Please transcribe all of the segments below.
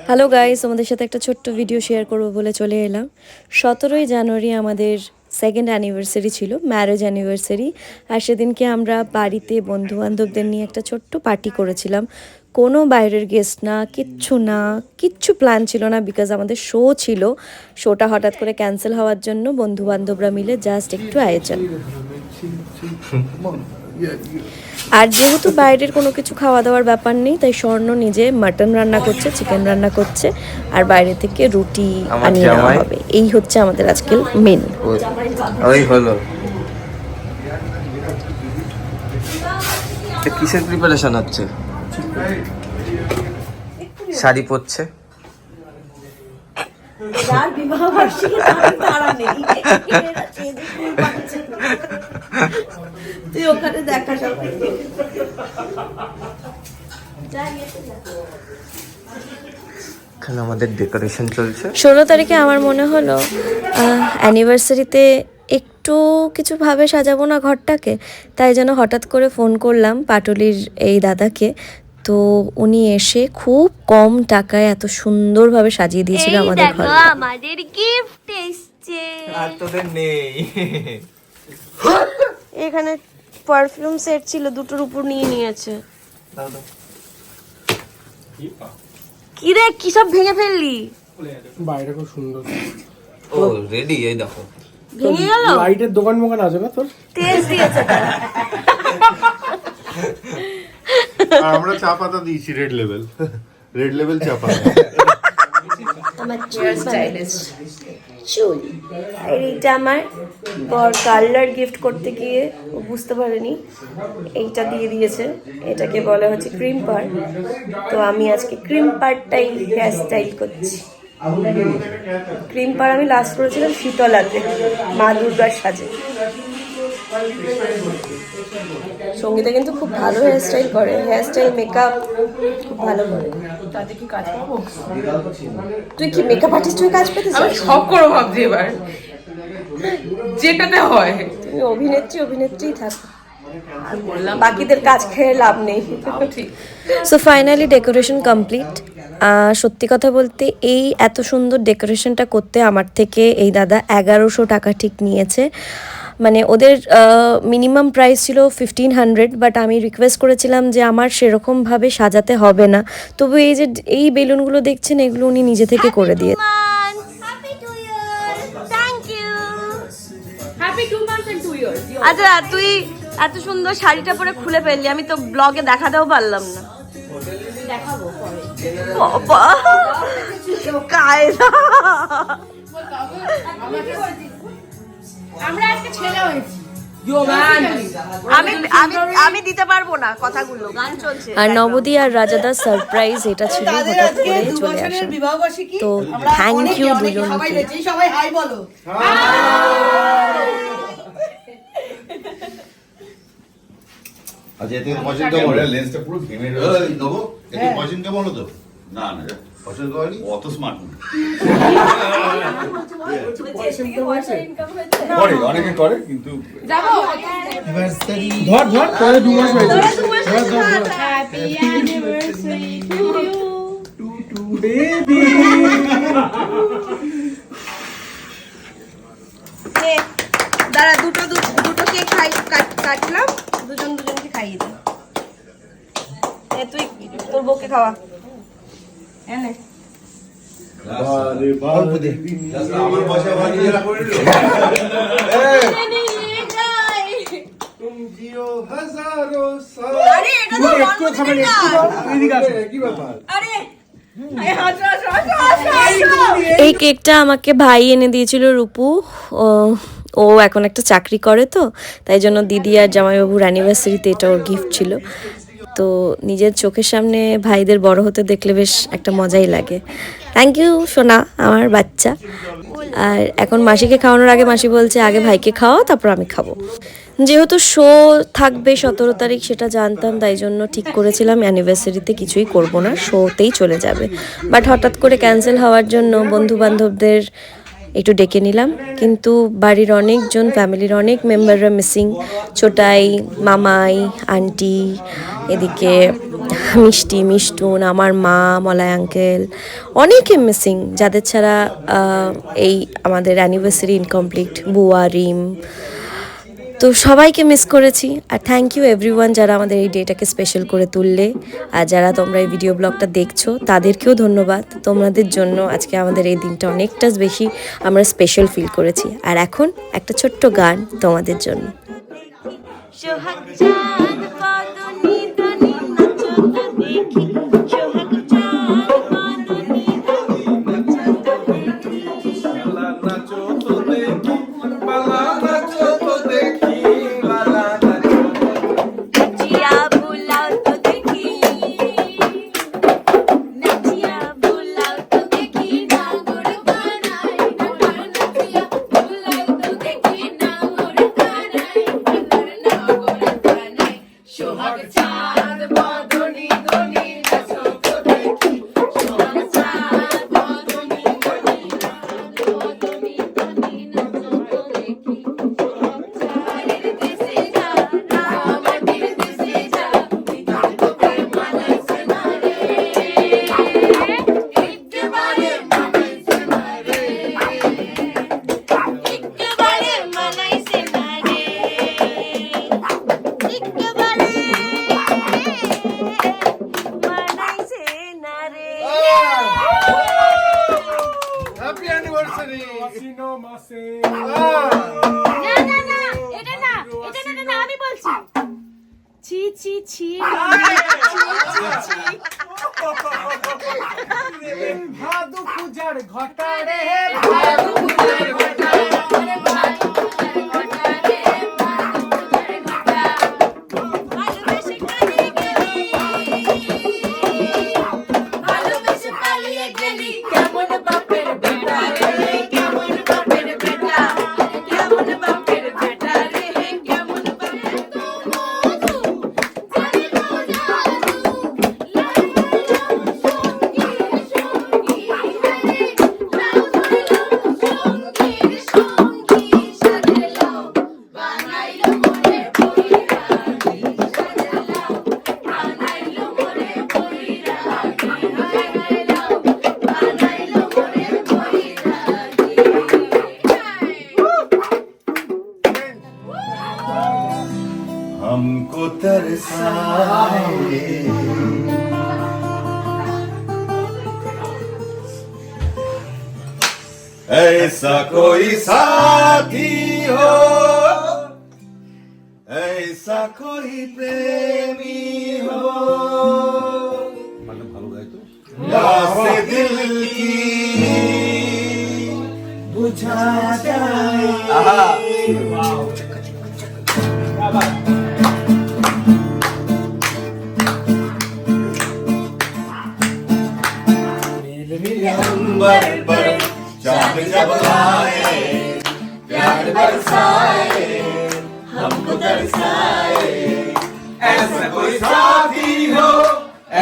Hello guys, আমাদের সাথে একটা ছোট্ট ভিডিও শেয়ার করবো বলে চলে এলাম। 17ই জানুয়ারি আমাদের সেকেন্ড অ্যানিভার্সারি ছিল, ম্যারেজ অ্যানিভার্সারি। আর সেদিনকে আমরা বাড়িতে বন্ধুবান্ধবদের নিয়ে একটা ছোট্ট পার্টি করেছিলাম। কোনো বাইরের গেস্ট না, কিচ্ছু প্ল্যান ছিল না, বিকজ আমাদের শো ছিল। শোটা হঠাৎ করে ক্যান্সেল হওয়ার জন্য বন্ধুবান্ধবরা মিলে জাস্ট একটু আয়োজন। আর যেহেতু বাইরের কোনো কিছু খাওয়া দাওয়ার ব্যাপার নেই, তাই স্বর্ণ নিজে মাটন রান্না করছে, চিকেন রান্না করছে, আর বাইরে থেকে রুটি আনিয়ে নেওয়া হবে। এই হচ্ছে আমাদের আজকের মেন। ওই হলো কিসের প্রিপারেশন হচ্ছে? শাড়ি পরছে। তুই ওখানে দেখা সবাই। 16 তারিখে আমার মনে হলো অ্যানিভার্সারিতে একটু কিছু ভাবে সাজাবো না ঘরটাকে, তাই যেন হঠাৎ করে ফোন করলাম পাটুলির এই দাদাকে। তো উনি এসে খুব কম টাকায় এত সুন্দরভাবে সাজিয়ে দিয়েছিল আমাদের ঘর। আমাদের গিফট এসেছে। আর তোদের নেই। এখানে পারফিউম সেট ছিল, দুটোর উপর নিয়ে নিয়েছে। কি রে, কি সব ভেঙে ফেললি? বাইরে খুব সুন্দর। ও রেডি, এই দেখো ভেঙে গেল। লাইটের দোকান মোকান আছে না তোর? তেজ দিয়েছে। আমরা চা পাতা দিয়েছি, রেড লেভেল চা পাতা। আমার চুল স্টাইলিস্ট চুল। আর এইটা আমার বর কালার গিফট করতে গিয়ে ও বুঝতে পারেনি, এইটা দিয়ে দিয়েছে। এটাকে বলা হচ্ছে ক্রিম পার। তো আমি আজকে ক্রিম পারটাই হেয়ার স্টাইল করছি। ক্রিম পার আমি লাস্ট করেছিলাম শীতলাতে, মা দুর্গার সাজে। সঙ্গীতা কিন্তু খুব ভালো হেয়ার স্টাইল করে, হেয়ার স্টাইল মেকআপ খুব ভালো করে। তাতে কি কাজ পাবো? তুই কি মেকআপ আর্টিস্ট হয়ে কাজ পেতে আমি চাস? সব করো ভাবছি এবার, যেটাতে হয়। তুমি অভিনেত্রীই থাকো, আর বললাম বাকিদের কাজ খেয়ে লাভ নেই। ঠিক। So finally decoration complete. সত্যি কথা বলতে এই এত সুন্দর ডেকোরেশনটা করতে আমার থেকে এই দাদা 1100 টাকা ঠিক নিয়েছে। মানে ওদের মিনিমাম প্রাইস ছিল 1500, বাট আমি রিকোয়েস্ট করেছিলাম যে আমার সেরকমভাবে সাজাতে হবে না। তবু এই যে এই বেলুনগুলো দেখছেন, এগুলো উনি নিজে থেকে করে দিয়ে। আচ্ছা, তুই এত সুন্দর শাড়িটা পরে খুলে ফেললি, আমি তো ব্লগে দেখাতেও পারলাম না। বাবা, কায়দা। আমি দিতে পারবো না কথাগুলো, গান চলছে। আর নবদী আর রাজাদার সারপ্রাইজ এটা ছিল, হঠাৎ করে চলে আসে। তো থ্যাংক ইউ দুজনকে। সবাই হাই বলো। আচ্ছা, এতে পছন্দ করে লেন্সটা পুরো ঘেমে রয়েছে। এই নেবো, এতে পছন্দ কেমন হতো? না পছন্দ হয়নি, অত স্মার্ট না। করে অনেকে করে, কিন্তু ধর পরে 2 মাস হয়েছে। Happy anniversary to you baby. দাঁড়া, দুটো কেক কাটলাম, দুজনকে খাইয়ে দে। তুই তোর বউকে খাওয়া। এনে অল্প দে। আমার পয়সা নিজেরা করে নিল। আরে এটা তো একটু খাবে না, একটু এদিকে আসো। কি ব্যাপার? আরে হাসো। এই কেকটা আমাকে ভাই এনে দিয়েছিল, রূপু। ও এখন একটা চাকরি করে, তো তাই জন্য দিদি আর জামাইবাবুর অ্যানিভার্সারিতে এটা ওর গিফট ছিল। তো নিজের চোখের সামনে ভাইদের বড় হতে দেখলে বেশ একটা মজাই লাগে। থ্যাংক ইউ সোনা, আমার বাচ্চা। আর এখন মাসিকে খাওয়ানোর আগে মাসি বলছে আগে ভাইকে খাওয়াও, তারপর আমি খাবো। যেহেতু শো থাকবে 17 তারিখ সেটা জানতাম, তাই জন্য ঠিক করেছিলাম অ্যানিভার্সারিতে কিছুই করব না, শোতেই চলে যাবে। বাট হঠাৎ করে ক্যান্সেল হওয়ার জন্য বন্ধু বান্ধবদের একটু ডেকে নিলাম, কিন্তু বাড়ির অনেকজন, ফ্যামিলির অনেক মেম্বাররা মিসিং। ছোটাই, মামাই, আন্টি, এদিকে মিষ্টি, মিষ্টুন, আমার মা, মলয় আঙ্কেল, অনেকে মিসিং যাদের ছাড়া এই আমাদের অ্যানিভার্সারি ইনকমপ্লিট, বুয়া, রিম, তো সবাইকে মিস করেছি। আর থ্যাংক ইউ এভরিওয়ান যারা আমাদের এই ডেটাকে স্পেশাল করে তুললে, আর যারা তোমরা এই ভিডিও ব্লগটা দেখছো তাদেরকেও ধন্যবাদ। তোমাদের জন্য আজকে আমাদের এই দিনটা অনেকটা বেশি আমরা স্পেশাল ফিল করেছি। আর এখন একটা ছোট্ট গান তোমাদের জন্য। সোহাগ চাঁদ বদনি দনি নাচো তো দেখি, সোহাগ চাঁদ বদনি দনি নাচো তো দেখি, নাচো তো দেখি, বালা নাচো তো দেখি, বালা নাচো তো দেখি। নাচিয়া বুলাও তো দেখি, নাচিয়া বুলাও তো দেখি, নাগর কানাই নাগর নাচিয়া বুলাও তো দেখি, নাগর কানাই নাগর কানাই, সোহাগ চাঁদ বদনি দনি নাচো তো দেখি, সোহাগ চাঁদ বদনি দনি নাচো বদনি দনি নাচো তো দেখি, চাঁদের দেশে যা রামাটির দেশে যা, বিধান তোকে মানাইছে না রে, একেবারে মানাইছে না রে, একেবারে মানাইছে না রে, একেবারে মানাইছে না রে। Happy anniversary. মাসিনো মাসে না না না, এটা না, এটা না, না আমি বলছি। ছি ছি ছি ভাদু পূজার ঘটা রে ভাদু পূজার ঘটা, আরে ভাদু পূজার ঘটা রে, ভাদু পূজার ঘটা, ভালোবেসে পালিয়ে গেলি, ভালোবেসে পালিয়ে গেলি, কেমন বাপের বেটা রে, কেমন বাপের বেটা, কেমন বাপের বেটা রে, কেমন বাপের তো মধু, জানি তো জাদু, লাউ ধরলাম সঙ্গীর সঙ্গী, আরে লাউ ধরলাম সঙ্গীর সঙ্গী, সাজে লাউ বানাইলো মোরে বৈরাগী, সাজে লাউ বানাইলো মোরে বৈরাগী, হায় হায় লাউ বানাইলো মোরে বৈরাগী। हमको तरसाए ऐसा कोई साथी हो, ऐसा कोई प्रेमी हो, से दिल की बुझा जाए। अंबर पर चांद जब आए, प्यार बरसाए, हमको दर्शाए, ऐसा कोई साथी हो,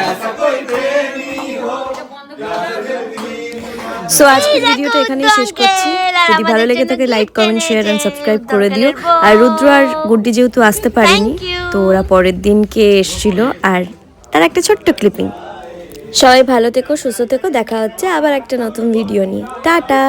ऐसा कोई प्रेमी हो, সো আজকের ভিডিওটা এখানেই শেষ করছি। যদি ভালো লেগে থাকে like, comment, share and subscribe করে দিও। আর রুদ্র আর গুড্ডি যেহেতু আসতে পারেনি, তো ওরা পরের দিনকে এসেছিল, আর তার একটা ছোট্ট ক্লিপিং। সবাই ভালো থেকো, সুস্থ থেকো, দেখা হচ্ছে আবার একটা নতুন ভিডিও নিয়ে। টাটা।